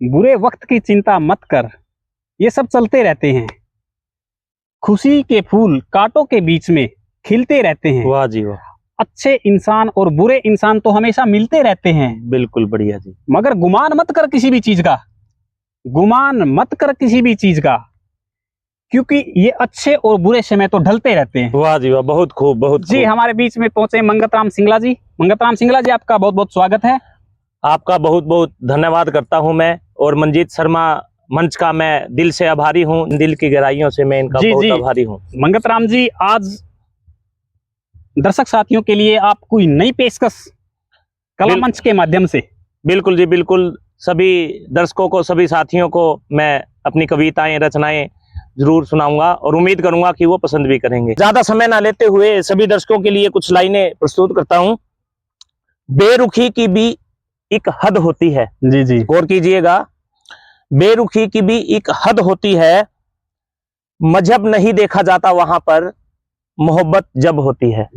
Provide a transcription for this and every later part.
बुरे वक्त की चिंता मत कर, ये सब चलते रहते हैं। खुशी के फूल कांटों के बीच में खिलते रहते हैं। वाह जी वाह, अच्छे इंसान और बुरे इंसान तो हमेशा मिलते रहते हैं, बिल्कुल बढ़िया जी। मगर गुमान मत कर किसी भी चीज का, गुमान मत कर किसी भी चीज का, क्योंकि ये अच्छे और बुरे समय तो ढलते रहते हैं। वाह जी वाह, बहुत खूब, बहुत जी, खूब। हमारे बीच में पहुंचे मंगतराम सिंगला जी। मंगतराम सिंगला जी, आपका बहुत बहुत स्वागत है। आपका बहुत बहुत धन्यवाद करता हूं मैं, और मंजीत शर्मा मंच का मैं दिल से आभारी हूं। दिल की गहराइयों से मैं इनका बहुत आभारी हूं। मंगतराम जी, आज दर्शक साथियों के लिए आप कोई नई पेशकश कला मंच के माध्यम से। बिल्कुल जी, बिल्कुल। सभी दर्शकों को, सभी साथियों को मैं अपनी कविताएं, रचनाएं जरूर सुनाऊंगा और उम्मीद करूंगा कि वो पसंद भी करेंगे। ज्यादा समय ना लेते हुए सभी दर्शकों के लिए कुछ लाइनें प्रस्तुत करता हूं। बेरुखी की भी एक हद होती है। जी जी, गौर कीजिएगा। बेरुखी की भी एक हद होती है, मजहब नहीं देखा जाता वहां पर, मोहब्बत जब होती है।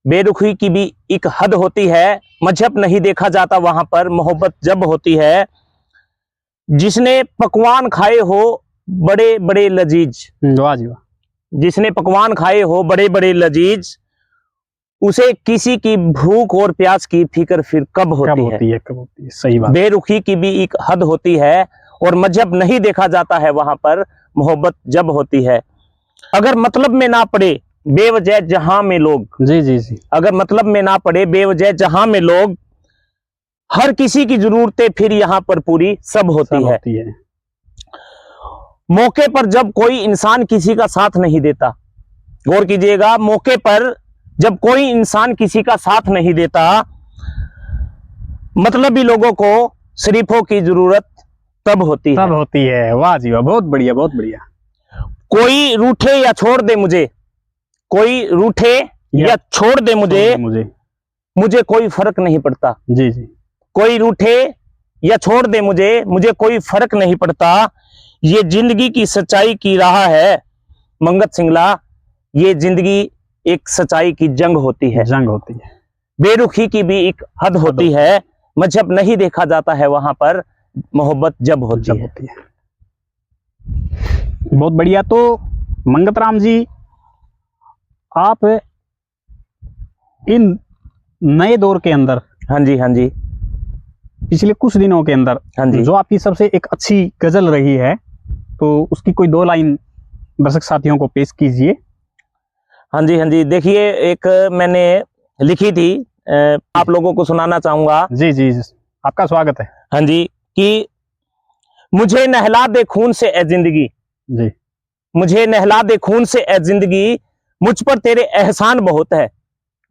बेरुखी की भी एक हद होती है, मजहब नहीं देखा जाता वहां पर, मोहब्बत जब होती है। जिसने पकवान खाए हो बड़े बड़े लजीज, वाह जी वाह, जिसने पकवान खाए हो बड़े बड़े लजीज, उसे किसी की भूख और प्यास की फिक्र फिर कब होती है। कब होती है, सही बात। बेरुखी की भी एक हद होती है, और मजहब नहीं देखा जाता है वहां पर, मोहब्बत जब होती है। अगर मतलब में ना पड़े बेवजह जहां में लोग, जी जी जी, अगर मतलब में ना पड़े बेवजह जहां में लोग, हर किसी की जरूरतें फिर यहाँ पर पूरी सब होती है। मौके पर जब कोई इंसान किसी का साथ नहीं देता, गौर कीजिएगा, मौके पर जब कोई इंसान किसी का साथ नहीं देता, मतलबी लोगों को शरीफों की जरूरत तब होती है। वाह जी वाह, बहुत बढ़िया, बहुत बढ़िया। कोई रूठे या छोड़ दे मुझे, कोई रूठे या छोड़ दे मुझे कोई फर्क नहीं पड़ता। जी जी, कोई रूठे या छोड़ दे मुझे कोई फर्क नहीं पड़ता। ये जिंदगी की सच्चाई की राह है मंगत सिंगला, ये जिंदगी एक सच्चाई की जंग होती है। बेरुखी की भी एक हद होती है, मजहब नहीं देखा जाता है वहां पर, मोहब्बत जब होती है। बहुत बढ़िया। तो मंगतराम जी, आप इन नए दौर के अंदर, हाँ जी, हाँ जी, पिछले कुछ दिनों के अंदर, हाँ जी, जो आपकी सबसे एक अच्छी गजल रही है, तो उसकी कोई दो लाइन दर्शक साथियों को पेश कीजिए। हाँ जी, हाँ जी। देखिए, एक मैंने लिखी थी, आप लोगों को सुनाना चाहूंगा। जी जी, आपका स्वागत है। हाँ जी, कि मुझे नहला दे खून से ए जिंदगी, जी, मुझे नहला दे खून से ए जिंदगी, मुझ पर तेरे एहसान बहुत है।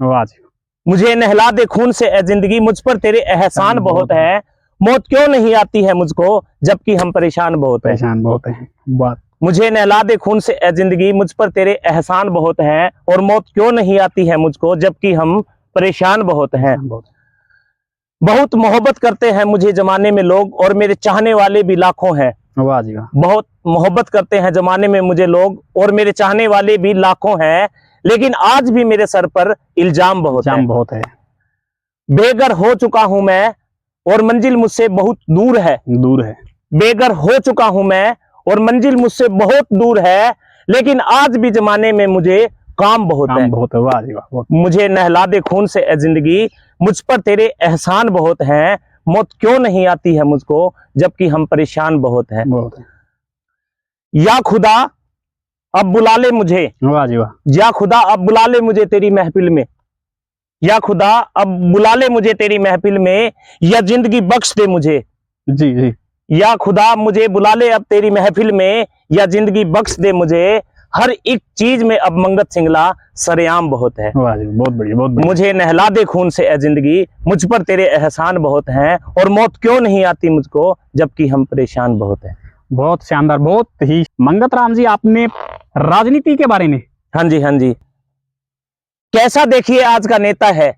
वाह जी, मुझे नहला दे खून से ए जिंदगी, मुझ पर तेरे एहसान बहुत है। मौत क्यों नहीं आती है मुझको, जबकि हम परेशान बहुत हैं। बात। मुझे नहला दे खून से ए जिंदगी, मुझ पर तेरे एहसान बहुत हैं, और मौत क्यों नहीं आती है मुझको, जबकि हम परेशान बहुत हैं। बहुत मोहब्बत करते हैं मुझे जमाने में लोग, और मेरे चाहने वाले भी लाखों हैं। वाह जी वाह, बहुत मोहब्बत करते हैं जमाने में मुझे लोग, और मेरे चाहने वाले भी लाखों हैं, लेकिन आज भी मेरे सर पर इल्जाम बहुत है। बेघर हो चुका हूं मैं, और मंजिल मुझसे बहुत दूर है। बेघर हो चुका हूं मैं, और मंजिल मुझसे बहुत दूर है, लेकिन आज भी जमाने में मुझे काम बहुत है। वाह जी वाह, मुझे नहला दे खून से ए जिंदगी, मुझ पर तेरे एहसान बहुत हैं, मौत क्यों नहीं आती है मुझको, जबकि हम परेशान बहुत हैं। या खुदा अब बुला ले मुझे, वाह जी वाह, या खुदा अब बुला ले मुझे तेरी महफिल में, या खुदा अब बुला ले मुझे तेरी महफिल में, या जिंदगी बख्श दे मुझे। जी जी, या खुदा मुझे बुला ले अब तेरी महफिल में, या जिंदगी बख्श दे मुझे, हर एक चीज में अब मंगत सिंगला सरेआम बहुत है। वाह जी, बहुत बढ़िया, बहुत बढ़िया। मुझे नहला दे खून से ए जिंदगी, मुझ पर तेरे एहसान बहुत हैं, और मौत क्यों नहीं आती मुझको, जबकि हम परेशान बहुत हैं। बहुत शानदार, बहुत ही। मंगतराम जी, आपने राजनीति के बारे में। हाँ जी, हाँ जी। कैसा देखिए आज का नेता है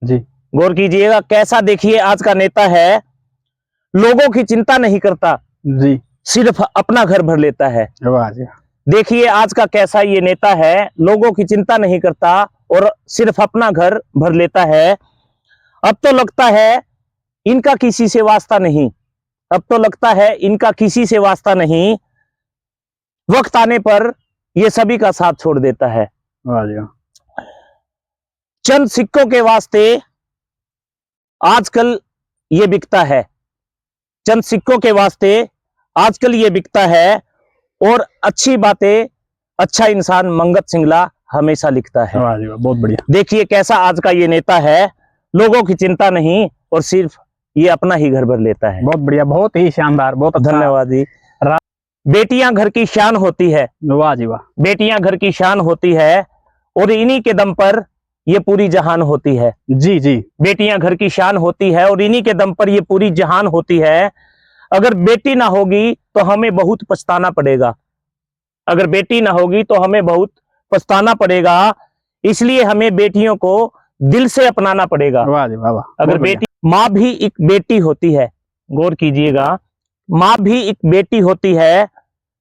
जी, गौर कीजिएगा, कैसा देखिए आज का नेता है, लोगों की चिंता नहीं करता जी, सिर्फ अपना घर भर लेता है। वाह जी, देखिए आज का कैसा ये नेता है, लोगों की चिंता नहीं करता और सिर्फ अपना घर भर लेता है। अब तो लगता है इनका किसी से वास्ता नहीं, अब तो लगता है इनका किसी से वास्ता नहीं, वक्त आने पर ये सभी का साथ छोड़ देता है। वाह जी वाह। चंद सिक्कों के वास्ते आजकल ये बिकता है, चंद सिक्कों के वास्ते आजकल ये बिकता है, और अच्छी बातें अच्छा इंसान मंगत सिंगला हमेशा लिखता है। वाह जी वाह, बहुत बढ़िया। देखिए कैसा आज का ये नेता है, लोगों की चिंता नहीं और सिर्फ ये अपना ही घर भर लेता है। बहुत बढ़िया, बहुत ही शानदार, बहुत अच्छा। धन्यवाद जी। बेटियां घर की शान होती है, वाह जी वाह। बेटियां घर की शान होती है, और इन्हीं के दम पर ये पूरी जहान होती है। जी जी। बेटियां घर की शान होती है और इन्हीं के दम पर ये पूरी जहान होती है। अगर बेटी ना होगी तो हमें बहुत पछताना पड़ेगा, अगर बेटी ना होगी तो हमें बहुत पछताना पड़ेगा, इसलिए हमें बेटियों को दिल से अपनाना पड़ेगा। वाह जी वाह वाह। अगर बेटी, माँ भी एक बेटी होती है, गौर कीजिएगा, माँ भी एक बेटी होती है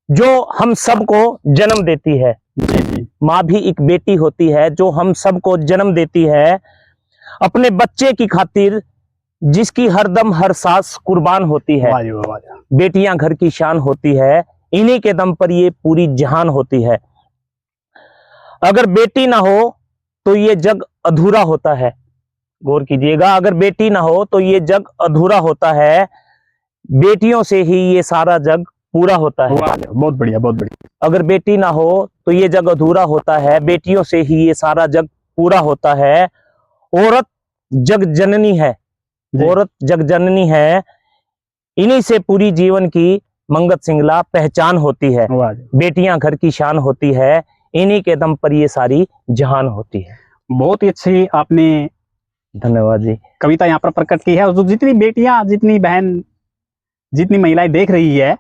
जो हम सबको जन्म देती है। जी जी। माँ भी एक बेटी होती है जो हम सबको जन्म देती है, अपने बच्चे की खातिर जिसकी हरदम हर सांस कुर्बान होती है। वाह जी वाह, वाह जी वाह। बेटियां घर की शान होती है, इन्हीं के दम पर ये पूरी जहान होती है। अगर बेटी ना हो तो ये जग अधूरा होता है, गौर कीजिएगा, अगर बेटी ना हो तो ये जग अधूरा होता है, बेटियों से ही ये सारा जग पूरा होता है। वाह जी वाह, बहुत बढ़िया, बहुत बढ़िया। अगर बेटी ना हो तो ये जग अधूरा होता है, बेटियों से ही ये सारा जग पूरा होता है। औरत जग जननी है, औरत जग जननी है, इन्हीं से पूरी जीवन की मंगत सिंगला पहचान होती है। वाह जी। बेटियां घर की शान होती है, इन्हीं के दम पर ये सारी जहान होती है। बहुत ही अच्छी आपने धन्यवाद जी। कविता यहाँ पर प्रकट की है, और जो जितनी बेटियां, जितनी बहन, जितनी महिलाएं देख रही है,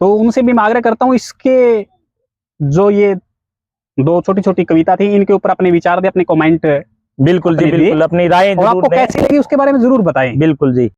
तो उनसे भी मैं आग्रह करता हूँ, इसके जो ये दो छोटी छोटी कविता थी, इनके ऊपर अपने विचार दें, अपने कमेंट बिल्कुल जी, अपने बिल्कुल अपनी राय और आपको कैसी लगी उसके बारे में जरूर बताएं। बिल्कुल जी।